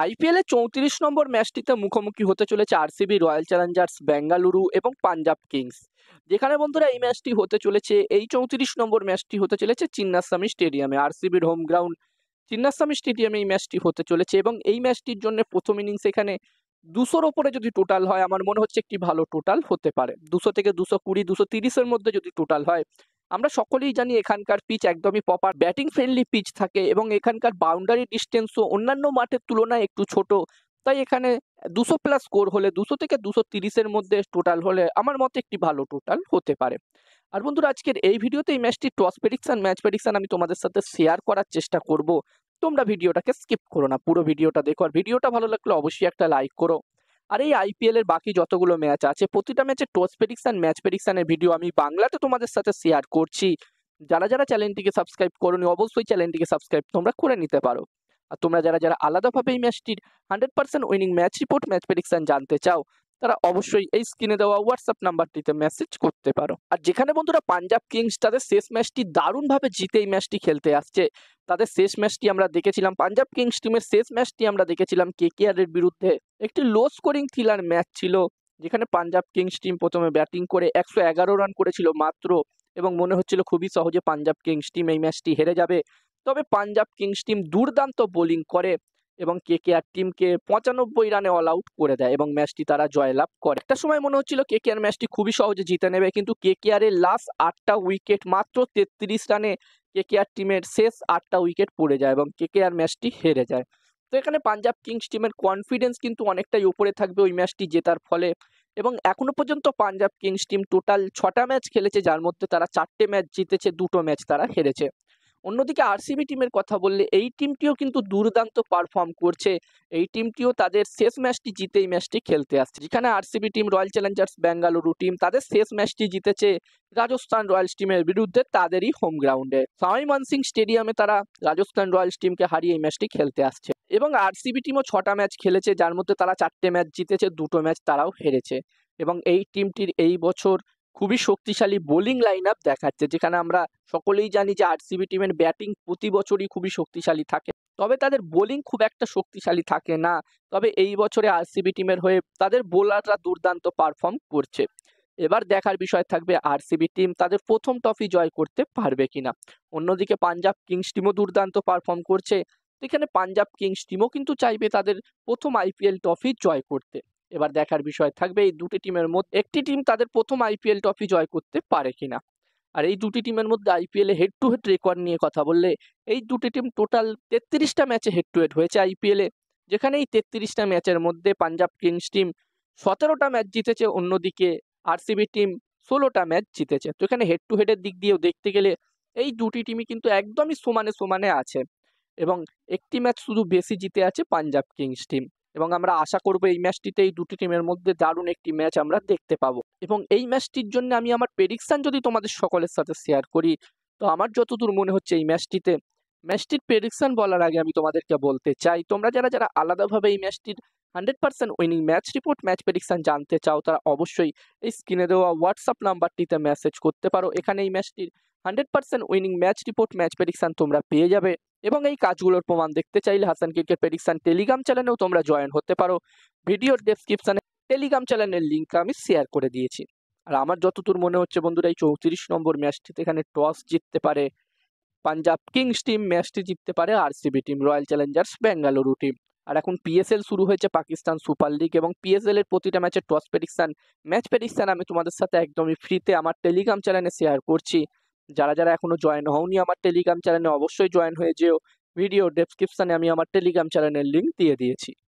IPL এর ৩৪ নম্বর ম্যাচটিতে মুখোমুখি হতে চলেছে আরসিবি, রয়্যাল চ্যালেঞ্জার্স বেঙ্গালুরু এবং পাঞ্জাব কিংস। যেখানে বন্ধুরা এই ম্যাচটি হতে চলেছে, এই ৩৪ নম্বর ম্যাচটি হতে চলেছে চিন্নাস্বামী স্টেডিয়ামে, আরসিবির হোম গ্রাউন্ড চিন্নাস্বামী স্টেডিয়ামে এই ম্যাচটি হতে চলেছে। এবং এই ম্যাচটির জন্য প্রথম ইনিংস এখানে ২০০-র ওপরে যদি টোটাল হয়, আমার মনে হচ্ছে একটি ভালো টোটাল হতে পারে। ২০০ থেকে ২২০, ২৩০-এর মধ্যে যদি টোটাল হয়। আমরা সকলেই জানি এখানকার পিচ একদমই প্রপার ব্যাটিং ফ্রেন্ডলি পিচ থাকে এবং এখানকার বাউন্ডারি ডিস্টেন্সও অন্যান্য মাঠের তুলনায় একটু ছোট। তাই এখানে ২০০ প্লাস স্কোর হলে, ২০০ থেকে ২৩০-এর মধ্যে টোটাল হলে আমার মতে একটি ভালো টোটাল হতে পারে। আর বন্ধুরা, আজকের এই ভিডিওতে এই ম্যাচটি টস প্রেডিকশন, ম্যাচ প্রেডিকশন আমি তোমাদের সাথে শেয়ার করার চেষ্টা করব। তোমরা ভিডিওটাকে স্কিপ করো না, পুরো ভিডিওটা দেখো। আর ভিডিওটা ভালো লাগলে অবশ্যই একটা লাইক করো। আর এই আইপিএল এর বাকি যতগুলো ম্যাচ আছে, প্রতিটা ম্যাচে টস প্রেডিকশন, ম্যাচ প্রেডিকশনের ভিডিও আমি বাংলাতে তোমাদের সাথে শেয়ার করছি। যারা যারা চ্যানেলটিকে সাবস্ক্রাইব করোনি, অবশ্যই চ্যানেলটিকে সাবস্ক্রাইব তোমরা করে নিতে পারো। আর তোমরা যারা যারা আলাদাভাবে এই ম্যাচটির 100% winning match report, match prediction জানতে চাও, তারা অবশ্যই এই স্ক্রিনে দেওয়া হোয়াটসঅ্যাপ নাম্বারটিতে মেসেজ করতে পারো। আর যেখানে বন্ধুরা পাঞ্জাব কিংস তাদের শেষ ম্যাচটি দারুণভাবে জিতে এই ম্যাচটি খেলতে আসছে। তাদের শেষ ম্যাচটি আমরা দেখেছিলাম, পাঞ্জাব কিংস টিমের শেষ ম্যাচটি আমরা দেখেছিলাম কেকেআর এর বিরুদ্ধে। একটি লো স্কোরিং থ্রিলার ম্যাচ ছিল, যেখানে পাঞ্জাব কিংস টিম প্রথমে ব্যাটিং করে ১১১ রান করেছিল মাত্র, এবং মনে হচ্ছিল খুবই সহজে পাঞ্জাব কিংস টিম এই ম্যাচটি হেরে যাবে। তবে পাঞ্জাব কিংস টিম দুর্দান্ত বোলিং করে এবং কেকেআর টিমকে ৯৫ রানে অল আউট করে দেয় এবং ম্যাচটি তারা জয়লাভ করে। একটা সময় মনে হচ্ছিল কেকেআর ম্যাচটি খুবই সহজে জিতে নেবে, কিন্তু কেকেআর এর লাস্ট ৮টা উইকেট, মাত্র ৩৩ রানে কেকেআর টিমের শেষ ৮টা উইকেট পড়ে যায় এবং কেকেআর ম্যাচটি হেরে যায়। তো এখানে পাঞ্জাব কিংস টিমের কনফিডেন্স কিন্তু অনেকটাই উপরে থাকবে ওই ম্যাচটি জেতার ফলে। এবং এখনো পর্যন্ত পাঞ্জাব কিংস টিম টোটাল ৬টা ম্যাচ খেলেছে, যার মধ্যে তারা ৪টে ম্যাচ জিতেছে, ২টো ম্যাচ তারা হেরেছে। অন্যদিকে আরসিবি টিমের কথা বললে, এই টিমটিও কিন্তু দুর্দান্ত পারফর্ম করছে। এই টিমটিও তাদের শেষ ম্যাচটি জিতে এই ম্যাচটি খেলতে আসছে। যেখানে RCB team Royal Challengers Bengaluru team তাদের শেষ ম্যাচটি জিতেছে রাজস্থান রয়্যালস টিমের বিরুদ্ধে, তাদেরই হোম গ্রাউন্ডে সাই মানসিং স্টেডিয়ামে তারা রাজস্থান রয়্যালস টিমকে হারিয়ে এই ম্যাচটি খেলতে আসছে। এবং আরসিবি টিমও ৬টা ম্যাচ খেলেছে, যার মধ্যে তারা ৪টে ম্যাচ জিতেছে, ২টো ম্যাচ তারাও হেরেছে। এবং এই টিমটির এই বছর খুবই শক্তিশালী বোলিং লাইন আপ দেখাচ্ছে, যেখানে আমরা সকলেই জানি যে আরসিবি টিমের ব্যাটিং প্রতি বছরই খুবই শক্তিশালী থাকে, তবে তাদের বোলিং খুব একটা শক্তিশালী থাকে না। তবে এই বছরে আরসিবি টিমের হয়ে তাদের বোলাররা দুর্দান্ত পারফর্ম করছে। এবার দেখার বিষয় থাকবে আরসিবি টিম তাদের প্রথম ট্রফি জয় করতে পারবে কিনা। অন্যদিকে পাঞ্জাব কিংস টিমও দুর্দান্ত পারফর্ম করছে। এখানে পাঞ্জাব কিংস টিমও কিন্তু চাইবে তাদের প্রথম আইপিএল ট্রফি জয় করতে। এবার দেখার বিষয় থাকবে এই দুটি টিমের মধ্যে একটি টিম তাদের প্রথম আইপিএল ট্রফি জয় করতে পারে কিনা। আর এই দুটি টিমের মধ্যে IPL A head to head record নিয়ে কথা বললে, এই দুটি টিম টোটাল ৩৩টা ম্যাচে হেড টু হেড হয়েছে আইপিএল এ। যেখানে এই ৩৩টা ম্যাচের মধ্যে পাঞ্জাব কিংস টিম ১৭টা ম্যাচ জিতেছে, অন্যদিকে আরসিবি টিম ১৬টা ম্যাচ জিতেছে। তো এখানে হেড টু হেডের দিক দিয়েও দেখতে গেলে এই দুটি টিমই কিন্তু একদমই সমানে সমানে আছে। এবং একটি ম্যাচ শুধু বেশি জিতে আছে পাঞ্জাব কিংস টিম। এবং আমরা আশা করব এই ম্যাচটিতে এই দুটি টিমের মধ্যে দারুণ একটি ম্যাচ আমরা দেখতে পাবো। এবং এই ম্যাচটির জন্য আমি আমার প্রেডিকশন যদি তোমাদের সকলের সাথে শেয়ার করি, তো আমার যতদূর মনে হচ্ছে এই ম্যাচটির প্রেডিকশন বলার আগে আমি তোমাদেরকে বলতে চাই, তোমরা যারা যারা আলাদাভাবে এই ম্যাচটির 100% winning match report, match prediction জানতে চাও, তারা অবশ্যই এই স্ক্রিনে দেওয়া হোয়াটসঅ্যাপ নাম্বারটিতে মেসেজ করতে পারো। এখানে এই ম্যাচটির 100% winning match report, match prediction তোমরা পেয়ে যাবে। এবং এই কাজগুলোর প্রমাণ দেখতে চাইলে হাসান ক্রিকেট প্রেডিকশন টেলিগ্রাম চ্যানেলেও তোমরা জয়েন হতে পারো। ভিডিওর ডেসক্রিপশনে টেলিগ্রাম চ্যানেলের লিঙ্ক আমি শেয়ার করে দিয়েছি। আর আমার যতদূর মনে হচ্ছে বন্ধুরা, এই ৩৪ নম্বর ম্যাচটিতে এখানে টস জিততে পারে পাঞ্জাব কিংস টিম, ম্যাচটি জিততে পারে RCB team, Royal Challengers Bengaluru team. আর এখন পিএসএল শুরু হয়েছে, পাকিস্তান সুপার লিগ, এবং পিএসএল এর প্রতিটা ম্যাচের টস প্রেডিকশন, ম্যাচ প্রেডিকশন আমি তোমাদের সাথে একদমই ফ্রিতে আমার টেলিগ্রাম চ্যানেলে শেয়ার করছি। যারা যারা এখনো জয়েন হওনি আমার টেলিগ্রাম চ্যানেলে, অবশ্যই জয়েন হয়ে যেও। ভিডিও ডেসক্রিপশনে আমি আমার টেলিগ্রাম চ্যানেলের লিঙ্ক দিয়ে দিয়েছি।